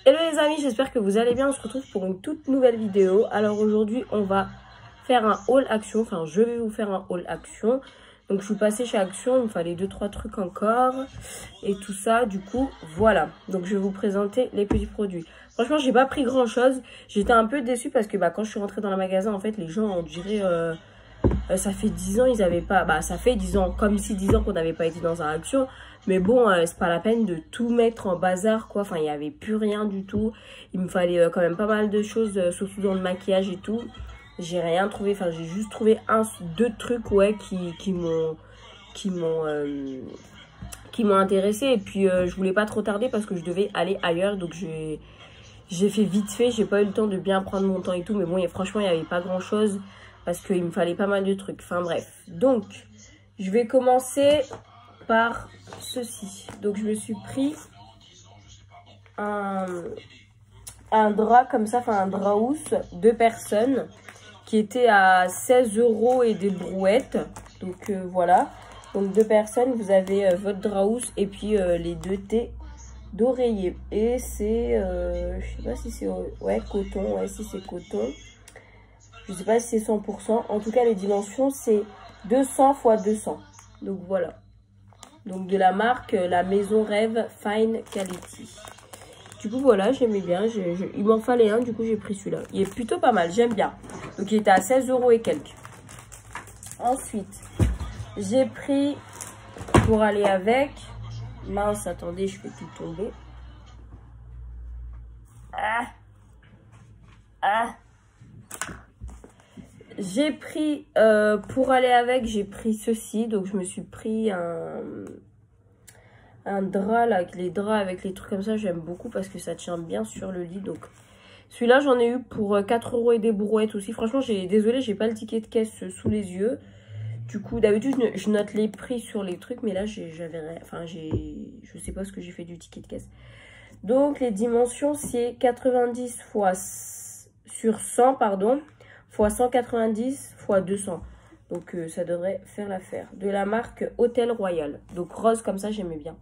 Hello les amis, j'espère que vous allez bien. On se retrouve pour une toute nouvelle vidéo. Alors aujourd'hui, on va faire un haul Action. Enfin, je vais vous faire un haul Action. Donc je suis passée chez Action, il me fallait 2-3 trucs encore. Et tout ça, du coup, voilà. Donc je vais vous présenter les petits produits. Franchement, j'ai pas pris grand chose. J'étais un peu déçue parce que quand je suis rentrée dans le magasin, en fait, les gens, on dirait... ça fait 10 ans, ils avaient pas... ça fait 10 ans, comme si 10 ans qu'on n'avait pas été dans un Action. Mais bon, c'est pas la peine de tout mettre en bazar, quoi. Enfin, il n'y avait plus rien du tout. Il me fallait quand même pas mal de choses, surtout dans le maquillage et tout. J'ai rien trouvé. Enfin, j'ai juste trouvé deux trucs, ouais, qui m'ont intéressé. Et puis, je voulais pas trop tarder parce que je devais aller ailleurs. Donc, j'ai fait vite fait. J'ai pas eu le temps de bien prendre mon temps et tout. Mais bon, franchement, il n'y avait pas grand-chose parce qu'il me fallait pas mal de trucs. Enfin, bref. Donc, je vais commencer par ceci. Donc je me suis pris un drap comme ça, enfin un drap housse 2 personnes qui était à 16 € et des brouettes. Donc voilà, donc 2 personnes, vous avez votre drap housse et puis les 2 thés d'oreiller. Et c'est je sais pas si c'est ouais coton, ouais si c'est coton, je sais pas si c'est 100%. En tout cas les dimensions c'est 200 x 200. Donc voilà. Donc de la marque La Maison Rêve Fine Quality. Du coup voilà, j'aimais bien. Il m'en fallait un, du coup j'ai pris celui-là. Il est plutôt pas mal, j'aime bien. Donc il était à 16 € et quelques. Ensuite, j'ai pris pour aller avec... Mince, attendez, je fais tout tomber. J'ai pris, pour aller avec, j'ai pris ceci. Donc je me suis pris un drap là, les draps avec les trucs comme ça, j'aime beaucoup parce que ça tient bien sur le lit. Donc celui-là j'en ai eu pour 4 € et des brouettes aussi. Franchement, désolée, j'ai pas le ticket de caisse sous les yeux. Du coup, d'habitude je note les prix sur les trucs, mais là je sais pas ce que j'ai fait du ticket de caisse. Donc les dimensions c'est 90 sur 100 pardon, fois 190 fois 200. Donc ça devrait faire l'affaire. De la marque Hôtel Royal. Donc rose comme ça, j'aimais bien.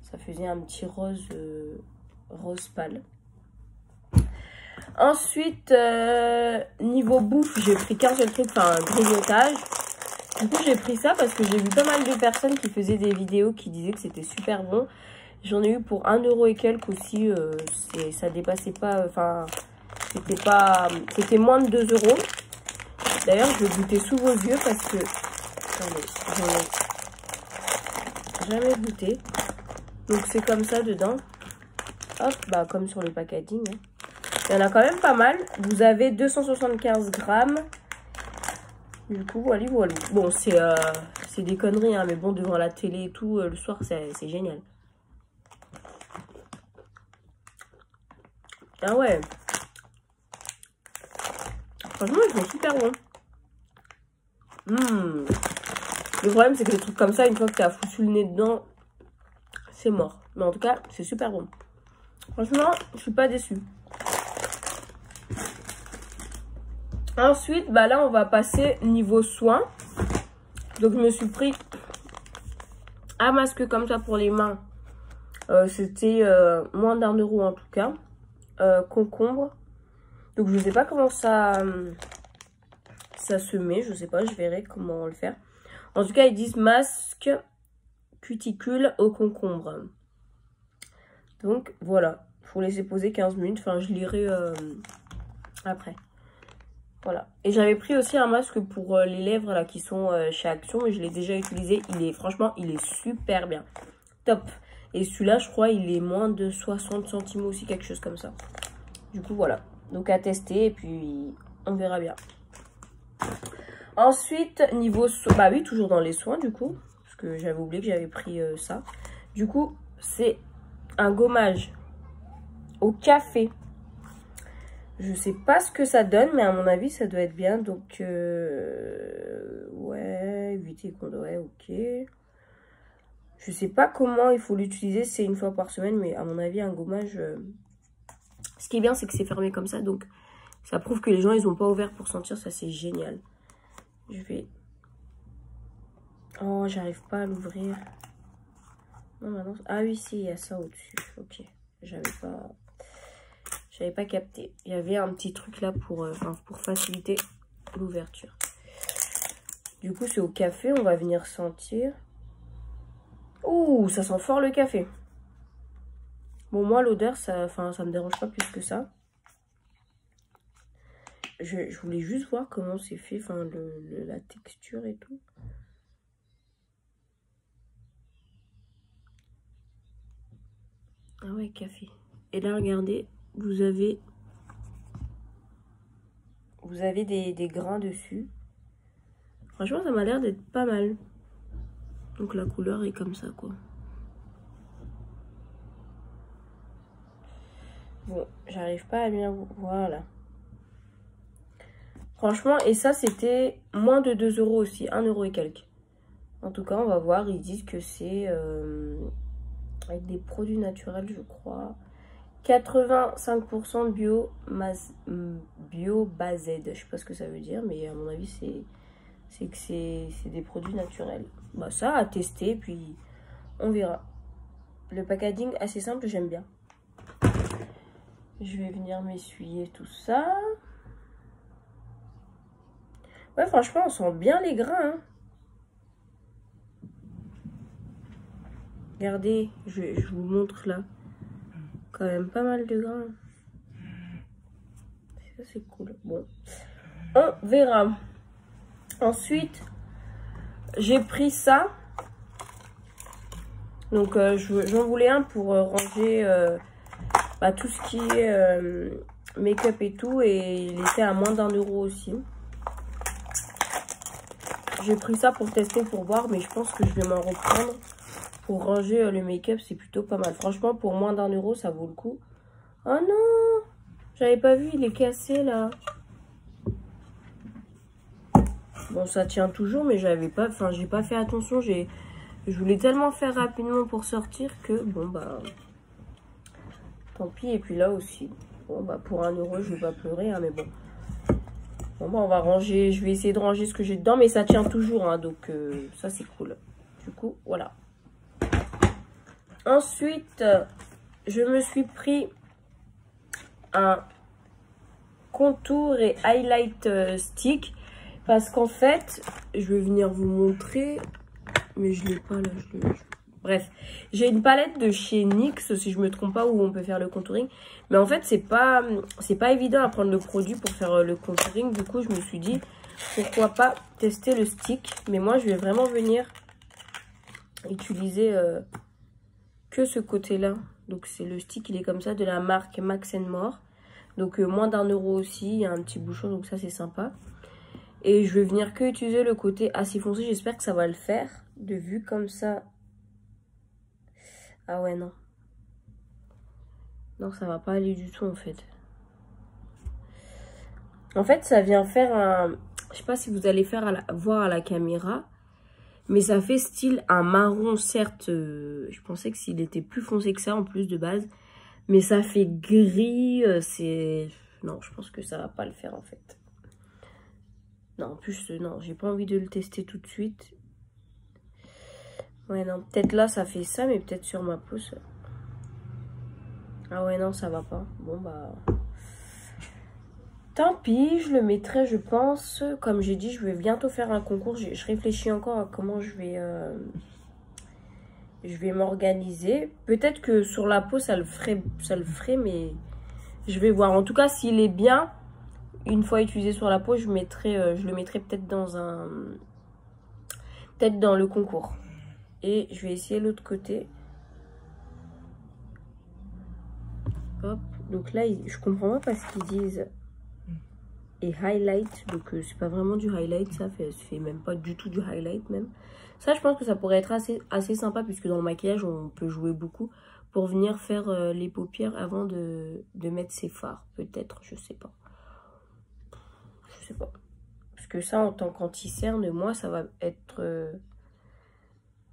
Ça faisait un petit rose, rose pâle. Ensuite, niveau bouffe, j'ai pris qu'un seul truc, enfin un grignotage. Du coup, j'ai pris ça parce que j'ai vu pas mal de personnes qui faisaient des vidéos qui disaient que c'était super bon. J'en ai eu pour 1 € et quelques aussi. Ça dépassais pas, enfin, c'était moins de 2 €. D'ailleurs, je vais goûter sous vos yeux parce que attendez, j'en ai jamais goûté. Donc c'est comme ça dedans. Hop, comme sur le packaging. Hein. Il y en a quand même pas mal. Vous avez 275 grammes. Du coup, voilà. Bon, c'est des conneries, hein, mais bon, devant la télé et tout, le soir, c'est génial. Ah ouais. Franchement, ils sont super bons. Le problème, c'est que les trucs comme ça, une fois que tu as foutu le nez dedans, c'est mort. Mais en tout cas, c'est super bon. Franchement, je suis pas déçue. Ensuite, là, on va passer niveau soins. Donc, je me suis pris un masque comme ça pour les mains. C'était moins d'1 € en tout cas. Concombre. Donc, je sais pas comment ça se met. Je sais pas, je verrai comment le faire. En tout cas, ils disent masque cuticule au concombre. Donc, voilà. Il faut laisser poser 15 minutes. Enfin, je lirai après. Voilà. Et j'avais pris aussi un masque pour les lèvres là qui sont chez Action. Mais je l'ai déjà utilisé. Franchement, il est super bien. Top. Et celui-là, je crois, il est moins de 60 centimes aussi, quelque chose comme ça. Du coup, voilà. Donc, à tester. Et puis, on verra bien. Ensuite, niveau soins, oui, toujours dans les soins du coup, parce que j'avais oublié que j'avais pris ça. Du coup, c'est un gommage au café. Je sais pas ce que ça donne, mais à mon avis, ça doit être bien. Donc, ouais, éviter qu'on doit, ok. Je sais pas comment il faut l'utiliser, c'est une fois par semaine, mais à mon avis, un gommage... Ce qui est bien, c'est que c'est fermé comme ça, donc ça prouve que les gens, ils ont pas ouvert pour sentir, ça c'est génial. Je vais... Oh, j'arrive pas à l'ouvrir. Non, maintenant... Ah oui, si, il y a ça au-dessus. Ok, j'avais pas... J'avais pas capté. Il y avait un petit truc là pour faciliter l'ouverture. Du coup, c'est au café. On va venir sentir. Ouh, ça sent fort le café. Bon, moi, l'odeur, ça me dérange pas plus que ça. Je voulais juste voir comment c'est fait, la texture et tout. Ah ouais, café. Et là, regardez, vous avez des grains dessus. Franchement, ça m'a l'air d'être pas mal. Donc la couleur est comme ça, quoi. Bon, j'arrive pas à bien... Voilà. Franchement, et ça, c'était moins de 2 € aussi. 1 € et quelques. En tout cas, on va voir. Ils disent que c'est avec des produits naturels, je crois. 85% bio-based. Je sais pas ce que ça veut dire, mais à mon avis, c'est que c'est des produits naturels. Bah, ça, à tester, puis on verra. Le packaging, assez simple, j'aime bien. Je vais venir m'essuyer tout ça. Ouais, franchement, on sent bien les grains. Hein. Regardez, je vous montre là. Quand même pas mal de grains. Ça, c'est cool. Bon, on verra. Ensuite, j'ai pris ça. Donc, j'en voulais un pour ranger tout ce qui est make-up et tout. Et il était à moins d'1 € aussi. J'ai pris ça pour tester, pour voir. Mais je pense que je vais m'en reprendre. Pour ranger le make-up, c'est plutôt pas mal. Franchement, pour moins d'1 €, ça vaut le coup. Oh non! J'avais pas vu, il est cassé là. Bon, ça tient toujours, mais j'ai pas fait attention. Je voulais tellement faire rapidement pour sortir que, bon, bah, tant pis. Et puis là aussi, bon, bah, pour 1 €, je vais pas pleurer, hein, mais bon. Bon, bah, on va ranger. Je vais essayer de ranger ce que j'ai dedans, mais ça tient toujours, hein, donc ça, c'est cool. Du coup, voilà. Ensuite, je me suis pris un contour et highlight stick. Parce qu'en fait, je vais venir vous montrer. Mais je l'ai pas là. Bref, j'ai une palette de chez NYX, si je me trompe pas, où on peut faire le contouring. Mais en fait, c'est pas évident à prendre le produit pour faire le contouring. Du coup, je me suis dit, pourquoi pas tester le stick. Mais moi, je vais vraiment venir utiliser que ce côté-là. Donc, c'est le stick, il est comme ça, de la marque Max & More. Donc, moins d'1 € aussi. Il y a un petit bouchon, donc ça, c'est sympa. Et je vais venir que utiliser le côté assez foncé. J'espère que ça va le faire. De vue comme ça. Ah ouais, non. Non, ça va pas aller du tout, en fait. En fait, ça vient faire un... Je sais pas si vous allez voir à la caméra. Mais ça fait style un marron, certes. Je pensais que s'il était plus foncé que ça, en plus de base. Mais ça fait gris. C'est... Non, je pense que ça va pas le faire, en fait. Non, en plus, non, j'ai pas envie de le tester tout de suite. Ouais, non, peut-être là, ça fait ça, mais peut-être sur ma peau, ça... Ah ouais, non, ça va pas. Bon, bah... Tant pis, je le mettrai, je pense. Comme j'ai dit, je vais bientôt faire un concours. Je réfléchis encore à comment je vais m'organiser. Peut-être que sur la peau, ça le ferait, mais je vais voir. En tout cas, s'il est bien... Une fois utilisé sur la peau, je le mettrai peut-être dans le concours. Et je vais essayer l'autre côté. Hop. Donc là, je comprends pas parce qu'ils disent et highlight. Donc c'est pas vraiment du highlight, ça fait même pas du tout du highlight même. Ça, je pense que ça pourrait être assez sympa puisque dans le maquillage, on peut jouer beaucoup pour venir faire les paupières avant de mettre ses fards. Peut-être, je sais pas. Je sais pas. Parce que ça, en tant qu'anti-cerne, moi, ça va être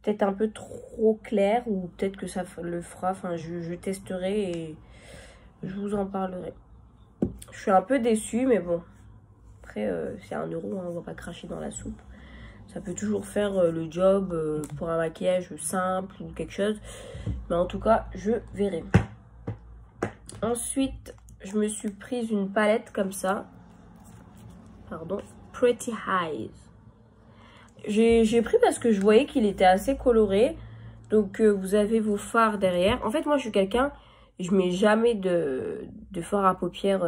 peut-être un peu trop clair. Ou peut-être que ça le fera. Enfin, je testerai et je vous en parlerai. Je suis un peu déçue, mais bon. Après, c'est 1 €, hein, on va pas cracher dans la soupe. Ça peut toujours faire le job pour un maquillage simple ou quelque chose. Mais en tout cas, je verrai. Ensuite... je me suis prise une palette comme ça. Pardon. Pretty Eyes. J'ai pris parce que je voyais qu'il était assez coloré. Donc, vous avez vos fards derrière. En fait, moi, je suis quelqu'un, je mets jamais de fard à paupières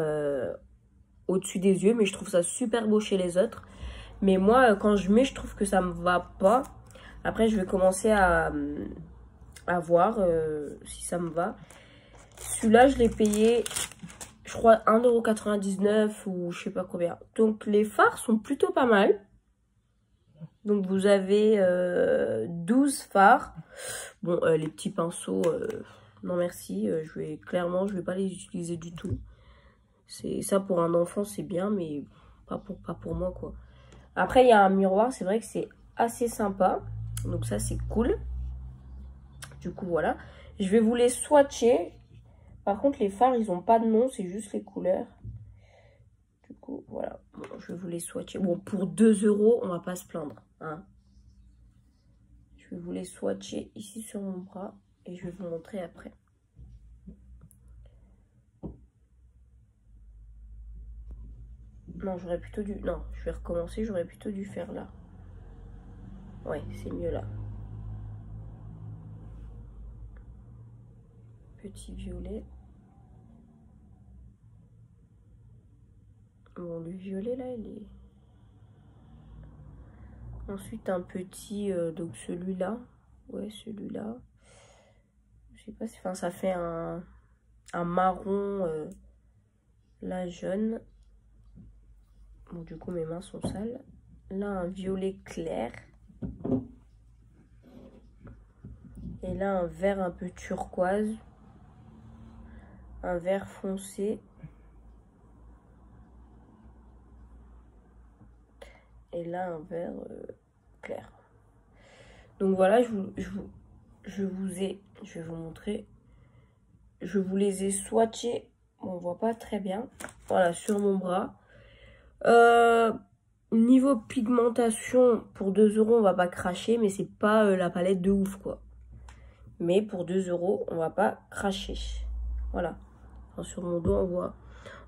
au-dessus des yeux. Mais je trouve ça super beau chez les autres. Mais moi, quand je mets, je trouve que ça me va pas. Après, je vais commencer à voir si ça me va. Celui-là, je l'ai payé, je crois, 1,99 € ou je sais pas combien. Donc, les fards sont plutôt pas mal. Donc, vous avez 12 fards. Bon, les petits pinceaux, non merci. Je vais pas les utiliser du tout. C'est ça pour un enfant, c'est bien, mais pas pour moi, quoi. Après, il y a un miroir. C'est vrai que c'est assez sympa. Donc, ça, c'est cool. Du coup, voilà. Je vais vous les swatcher. Par contre, les fards, ils n'ont pas de nom. C'est juste les couleurs. Du coup, voilà. Bon, je vais vous les swatcher. Bon, pour 2 €, on va pas se plaindre. Hein. Je vais vous les swatcher ici sur mon bras. Et je vais vous montrer après. Non, j'aurais plutôt dû... Non, je vais recommencer. J'aurais plutôt dû faire là. Ouais, c'est mieux là. Petit violet. Bon, le violet là, il est... Ensuite, un petit, donc celui-là. Ouais, celui-là. Je sais pas si... Enfin, ça fait un marron, là, jaune. Bon, du coup, mes mains sont sales. Là, un violet clair. Et là, un vert un peu turquoise. Un vert foncé. Et là, un vert clair. Donc voilà, je vais vous montrer. Je vous les ai swatchés. Bon, on voit pas très bien. Voilà, sur mon bras. Niveau pigmentation, pour 2 €, on va pas cracher. Mais c'est pas la palette de ouf, quoi. Mais pour 2 €, on va pas cracher. Voilà. Enfin, sur mon dos, on voit...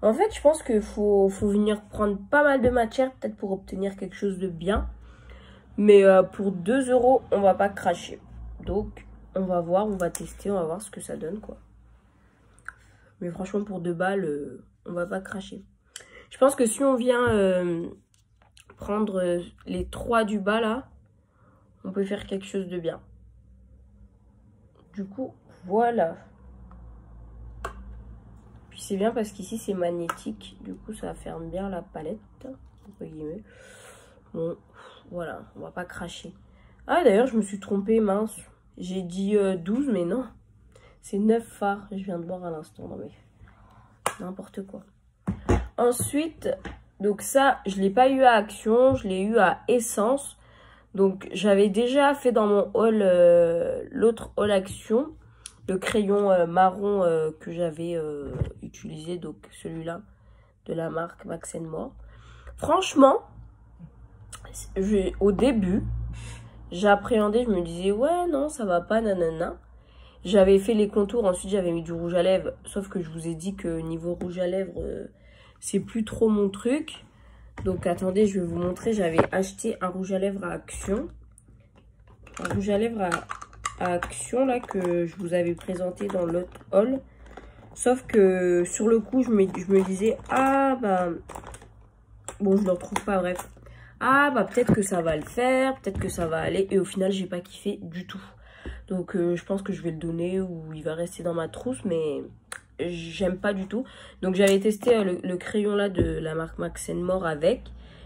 En fait, je pense qu'il faut venir prendre pas mal de matière, peut-être pour obtenir quelque chose de bien. Mais pour 2 €, on va pas cracher. Donc, on va voir, on va tester, on va voir ce que ça donne, quoi. Mais franchement, pour 2 balles, on va pas cracher. Je pense que si on vient prendre les 3 du bas, là, on peut faire quelque chose de bien. Du coup, voilà. Puis c'est bien parce qu'ici c'est magnétique, du coup ça ferme bien la palette, entre guillemets. Bon, voilà, on va pas cracher. Ah d'ailleurs je me suis trompée, mince. J'ai dit 12, mais non. C'est 9 fards, je viens de voir à l'instant. Non mais, n'importe quoi. Ensuite, donc ça, je l'ai pas eu à Action, je l'ai eu à Essence. Donc j'avais déjà fait dans mon haul, l'autre haul Action. Le crayon marron que j'avais utilisé, donc celui-là de la marque Max & More. Franchement, au début, j'appréhendais, je me disais ouais non ça va pas nanana. J'avais fait les contours, ensuite j'avais mis du rouge à lèvres, sauf que je vous ai dit que niveau rouge à lèvres, c'est plus trop mon truc. Donc attendez, je vais vous montrer, j'avais acheté un rouge à lèvres à Action. Un rouge à lèvres à Action là que je vous avais présenté dans l'autre haul, sauf que sur le coup je me disais ah bah bon je le retrouve pas, bref, ah bah peut-être que ça va le faire, peut-être que ça va aller, et au final j'ai pas kiffé du tout. Donc je pense que je vais le donner ou il va rester dans ma trousse, mais j'aime pas du tout. Donc j'avais testé le crayon là de la marque Max & More avec,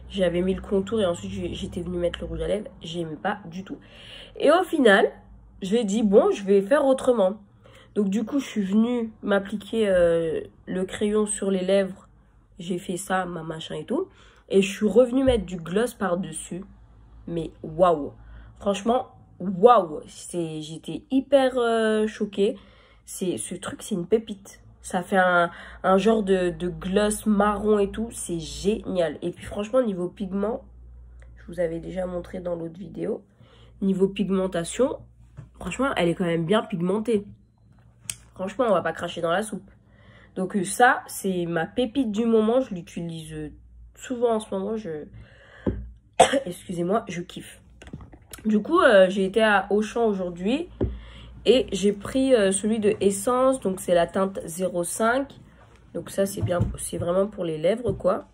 j'avais mis le contour et ensuite j'étais venue mettre le rouge à lèvres, j'aimais pas du tout. Et au final je vais dit bon je vais faire autrement. Donc du coup je suis venue m'appliquer le crayon sur les lèvres. J'ai fait ça, ma machin et tout. Et je suis revenue mettre du gloss par dessus. Mais waouh. Franchement waouh. J'étais hyper choquée. Ce truc c'est une pépite. Ça fait un genre de gloss marron et tout. C'est génial. Et puis franchement niveau pigment, je vous avais déjà montré dans l'autre vidéo. Niveau pigmentation, franchement, elle est quand même bien pigmentée. Franchement, on va pas cracher dans la soupe. Donc ça, c'est ma pépite du moment. Je l'utilise souvent en ce moment. Excusez-moi, je kiffe. Du coup, j'ai été à Auchan aujourd'hui. Et j'ai pris celui de Essence. Donc c'est la teinte 05. Donc ça, c'est bien, c'est vraiment pour les lèvres, quoi.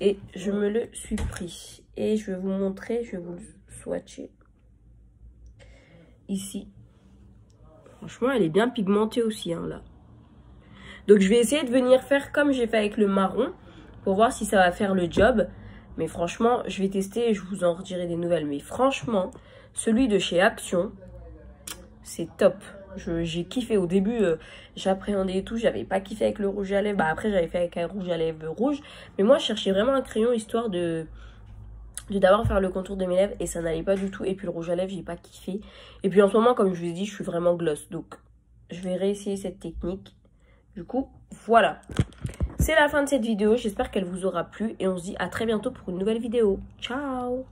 Et je me le suis pris. Et je vais vous montrer, je vais vous le swatcher. Ici. Franchement, elle est bien pigmentée aussi, hein, là. Donc, je vais essayer de venir faire comme j'ai fait avec le marron. Pour voir si ça va faire le job. Mais franchement, je vais tester et je vous en redirai des nouvelles. Mais franchement, celui de chez Action, c'est top. J'ai kiffé. Au début, j'appréhendais et tout. J'avais pas kiffé avec le rouge à lèvres. Bah, après, j'avais fait avec un rouge à lèvres rouge. Mais moi, je cherchais vraiment un crayon histoire de d'abord faire le contour de mes lèvres. Et ça n'allait pas du tout. Et puis, le rouge à lèvres, j'ai pas kiffé. Et puis, en ce moment, comme je vous ai dit, je suis vraiment gloss. Donc, je vais réessayer cette technique. Du coup, voilà. C'est la fin de cette vidéo. J'espère qu'elle vous aura plu. Et on se dit à très bientôt pour une nouvelle vidéo. Ciao!